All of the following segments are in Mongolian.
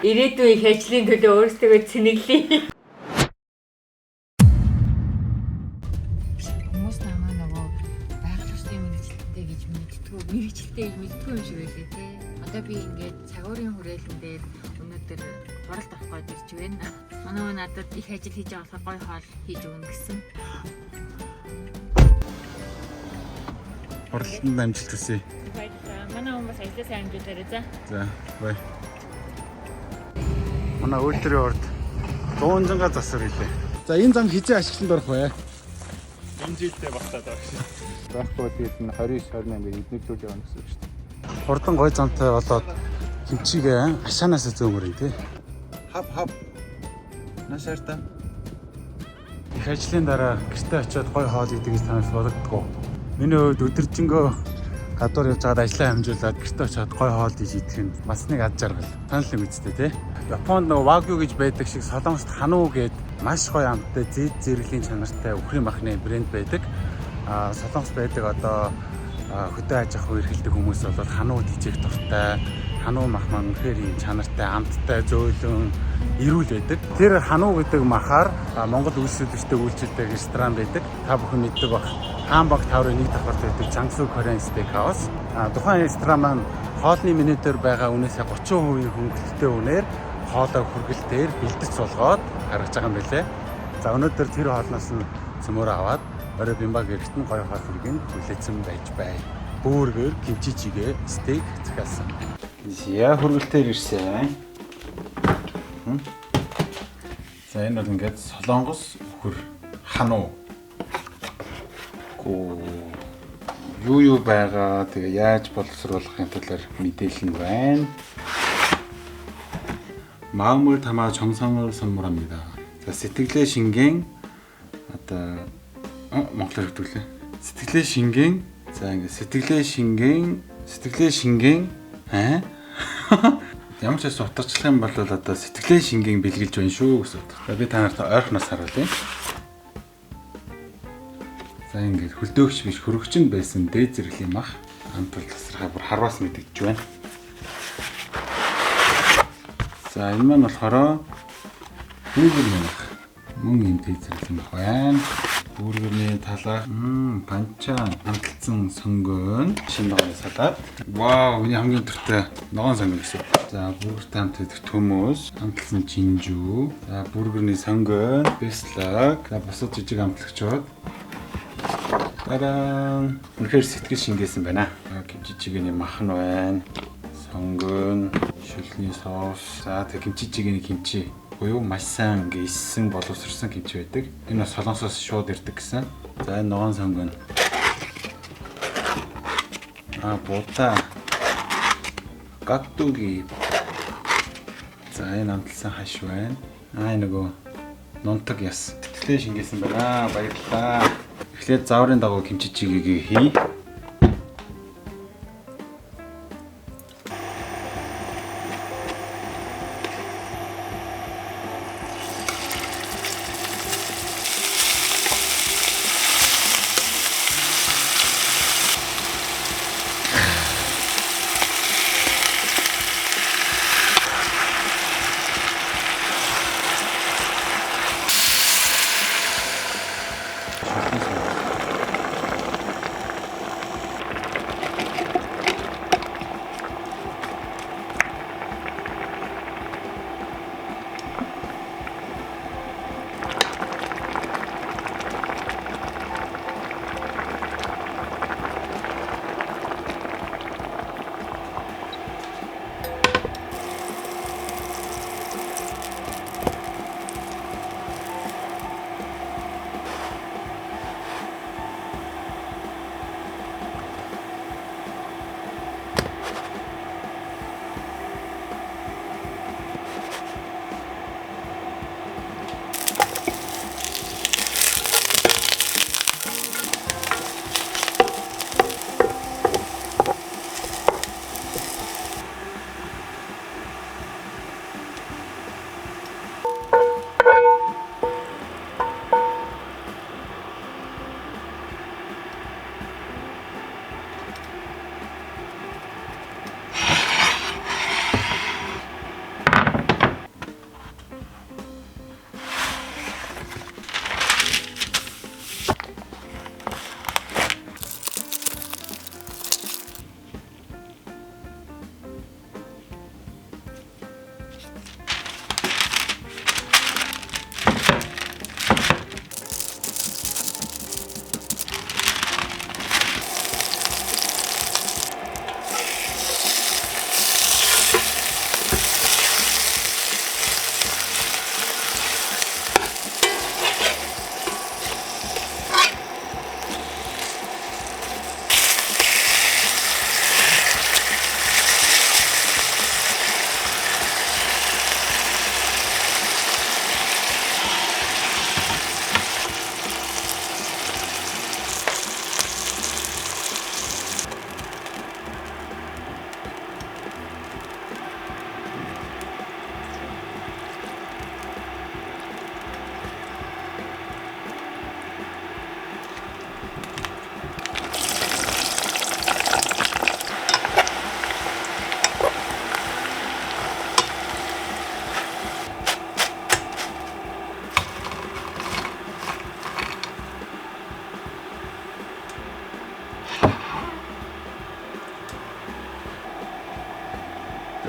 Ирээдүйн их ажлын төлөө өөрсдөө цэнэглэе. Хүмүүс намаа нөгөө байгаль орчны мэрэгчлэлтэй гэж мэдтгүү, мэрэгчлэлтэй гэж мэдтгүү юм шиг байлээ те. Одоо би ингээд цагуурын хүрээлэн дээр өнөөдөр хуралд авах гээд ирж байна. Манай надад их ажил хийж байгаа болохоор гой хоол хийж өгнө гэсэн. Хуралданд амжилт хүсье. Баярлалаа. Манай хүмүүс бас ажлаа сайн амжуулаарай за. За, бай. Манай үйлдвэрийн урд 100 засвар хэлээ. За энэ зам хизээ ашиглалтанд орох вэ? Энэ жилдээ багтаад байгаа шээ. Байхгүй тэгээд энэ 29 28-ыг эднэглүүл явна гэсэн үг шүү дээ. Хурдан гой замтай болоод хэмчигээ ашаанаас зөөмөрэн тий. Хав. Нашаарта. Их ажлын дараа гэртээ очиод гой хоол идэх гэж танаас бодогдгоо. Миний хувьд өдөржингөө гадуур явж байгаад ажлаа хамжуулаад гэртээ очиод гой хоол идэж идэх нь бас нэг ад жаргал. Танил нэг үстэй тий. Японд нөгөө Wagyu гэж байдаг шиг Солонгост Хануу гээд маш гоё амттай зэд зэрэглэлийн чанартай үхрийн махны брэнд байдаг. Солонгос байдаг одоо хөдөө аж ахуй эрхэлдэг хүмүүс бол Хануу дижээх дуртай. Хануу мах маань үнэхээр юм чанартай, амттай, зөөлөн, эрүүл байдаг. Тэр Хануу гэдэг махаар Монгол үйлчлүүлэгчтэй үйлчилдэг ресторан байдаг. Та бүхэн мэддэг бах. Хамбаг таврын нэг давхарт байдаг Jiangsu Korean Steakhouse. Тухайн ресторан маань хоолны менюдэр байгаа үнээсээ 30% хөнгөлөлттэй үнээр хоолой хүргэлтээр бэлдэж суулгаад гаргаж байгаа юм билэ. За өнөөдөр тэр хоолноос нь цөмөр аваад орой бимбаг эрэхтэн гоё хоол хэрэг хүлээсэн байж бай. Бөөргөр, кимчижигээ, стейк захиалсан. Яа хүргэлтээр ирсэн. За энэ бол ингээд Солонгос үхэр Хануу. Юу байгаа тэгээ яаж боловсруулахын тулд мэдээлэл нь байна. 마음을 담아 정성을 선물합니다. 자, сэтгэлээ шингэн одоо монголоор хэлбэлээ. Сэтгэлээ шингэн. За ингэ сэтгэлээ шингэн ямар ч байсан утгачлах юм бол одоо сэтгэлээ шингэн бэлгэлж байна шүү гэсэн үг. За би та нарт ойрхоноос харуулъя. За ингэ хөлдөөгч биш хөрөгчөнд байсан дээд зэрэглэлийн мах амтал тасархаа бүр харваас мэдэгдэж байна. За энэ маань болохоор бүүргэр мах. Мөн юм дээд зэрэглэлийн мах байна. Бүүргэрний талаа панчаан амталсан сонгон шинэ салаад. Вау, энэ хамгийн төртэй ногоон сонгон гэсэн. За бүүргэртэй хамт идэх төмөөс, амталсан чинжүү, за бүүргэрний сонгон, бэслэг, за бусад жижиг амтлагчуд. Тараа. Үнэхээр сэтгэл шингээсэн байна. Кимчижигэний мах нь байна. Сонгон, шүлний соус, за тэг кимчижигэний кимчи. Буюу маш сайн ингээ иссэн боловсрсан кимчи байдаг. Энэ бас солонгосоос шууд ирдэг гэсэн. За энэ ногоон сонгон. Бота. Гаттуги. За энэ амталсан хаш байна. Нөгөө нунтаг яс. Сэтгэлээ шингээсэн байна. Баярлалаа. Эхлээд зааврын дагуу кимчижигийг хий.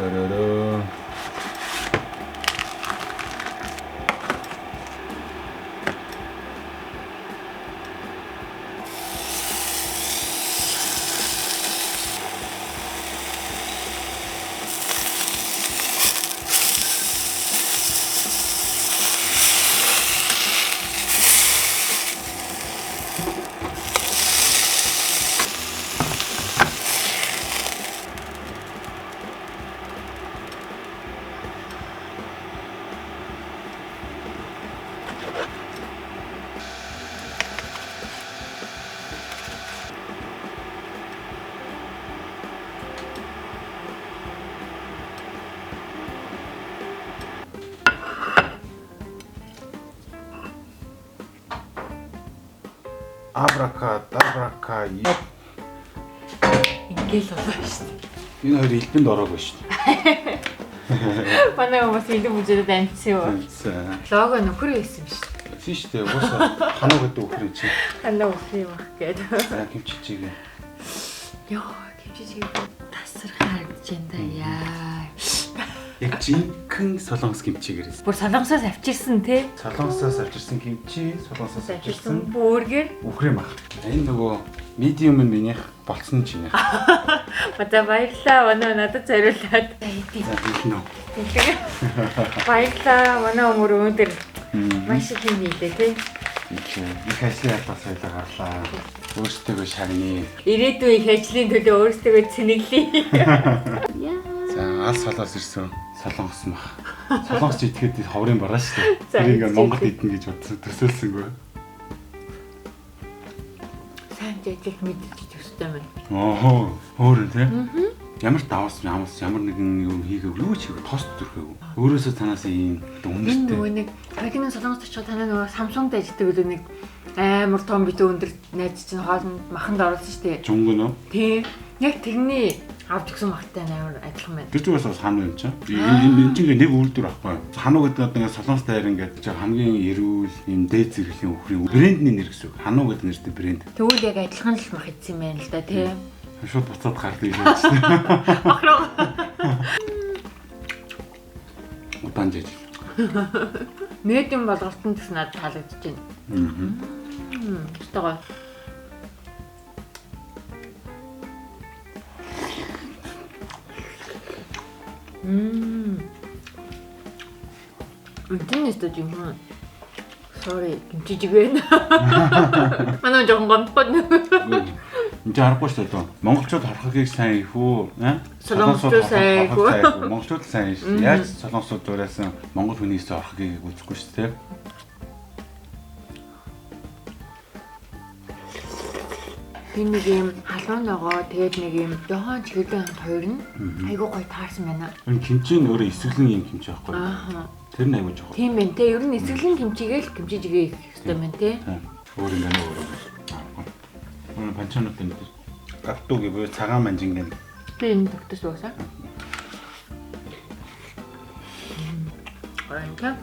Дөрөрөө. Абракадабрака. Ингээл болоо шүү дээ. Энэ хоёр элбэнд ороогүй шүү дээ. Манай хүмүүс илүү бүжээд амжсан юу? За. Лого нөхөр байсан шүү дээ. Тийм шүү дээ. Уусаа ханаа гэдэг үхрээ чи. Ханаа үхэх юм ах гэдэг. За кимчичиг. Йоо, кимчичиг тасар харагдаж байна да яа. Яг жинхэнэ солонгос кимчигээрээс. Бүр солонгосоос авчирсан те. Солонгосоос авчирсан кимчи, солонгосоос авчирсан бүргэр. үхрээ мах. Энэ нөгөө медиум нь минийх болцсон ч юм. Бата баярлаа. Манай надад зориулаад. За тийм үү. Баярлаа. Манай өмөр өнөдөр маш их юм хийлээ те. Их ажлын ялбас байлаа гарлаа. Өөрсдөө шагны. Ирээдүйн их ажлын төлөө өөрсдөө цэнэглэе. За алс солоос ирсэн солонгос мах. Солонгос ч итгэхэд ховрын бараа шүү дээ. За, Тэр ингээд Монгол итгэв. идэх гэж бодсон төсөөлсөнгүй. Сайн жижиг мэдчих төстэй байна. Оо, өөр тий. Ямар даваас ямар нэгэн юм хийгээв юу ч хийв тост төрхөө. Өөрөөсөө танаас ийм Энэ өмнөштэй. нөгөө нэг Токионы солонгос очиж танаа нөгөө Samsung-д ажилладаг үлээ нэг амар том бит өндөр найз чинь хоолнд маханд оруулсан шүү дээ. Жунгөн үү? Тийм. Яг тэрний авч өгсөн махтай амар адилхан байна. Тэр зүгээс бас ханаа юм чинь. Энэ чинь нэг үйлдвэр ахгүй. Ханаа гэдэг нь ингээд солонгос тайр ингээд хамгийн эрүүл юм дээд зэрэглэлийн үхрийн брэндний нэр гэсэн үг. Ханаа гэдэг нэртэй брэнд. Тэгвэл яг адилхан л мах идсэн байна л да тийм. Шууд буцаад гардаг юм чинь. Махруу. Удаан жиж. Медиум болгортон гэсэн надад таалагдаж байна. Стогоо. Үнтэнэс дэж юм. Sorry, гимчижиг байна. Манай жоохон гомдсон. Энд харахгүй шүү дээ. Монголчууд хорхогийг сайн их үү? Солонгосчууд сайн их үү? Монголчууд сайн их. Яаж солонгосууд дуурайсан монгол хүнээс хорхогийг үзэхгүй шүү дээ. Би нэг юм халуун байгаа. Тэгээд нэг юм жохон чиглэн хамт хоёр нь айгуу гоё таарсан байна. Энэ кимчи нь өөрөө эсрэглэн юм кимчи байхгүй. Аа. Тэр нь айгуу жоо. Тийм байна те. Ер нь эсрэглэн кимчигээл кимчижигээ их хэвээр байна те. Өөр юм байна өөр. Энэ панчанууд энэ гаттуу гэвэ цагаан манжингийн. Би энэ тогтож дуусаа. Оранка.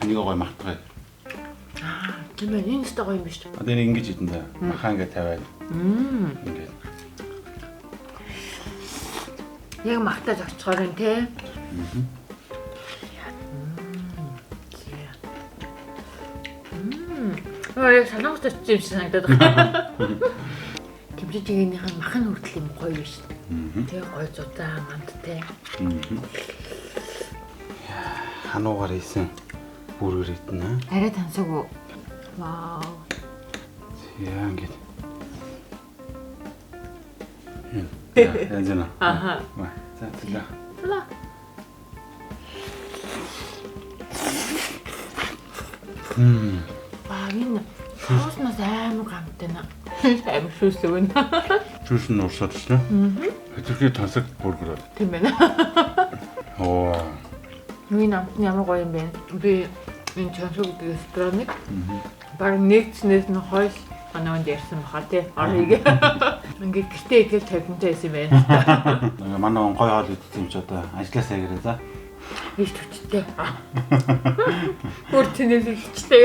Энийг гоё мартгаа. Тийм ээ, энэ сте гоё юм биш үү? Одоо энийг ингэж хийдэн да. Махаа ингэ тавиад. Ингэ. Яг махтаа зогцохоор юм те. Яг солонгос очиж юм шиг санагдаад байна. Кимчижигийнхээ мах нь хүртэл юм гоё биш. Тэгээ гоё зузаан мандтай. Хануугаар ийсэн бүргэр идэнэ. Арай тансаагүй. Вау. Яа ингэж. Яа зэна. Аха. За тэлээ. Тула. Вау, энэ соуснаас амар гамтай нэ. Амар шүүслэг байна. Жүүс нь урсаад шүү. Хэвчээ тансаг бүргэр. Тийм байна. Оо. Энэ амт нь ямар гоё юм бэ? Би энэ чансуу гэдэг рестораныг баг нэгцнээс нь хойш манайд ярьсан баха тий. Орыг. Ингээд гэртээ итгэл тавьтай байсан юм байна. Манай он гой хоол идсэн юм ч одоо ажлаасаа гэрээ за. Ийш төвчтэй. Бүр тэнэлэгчтэй.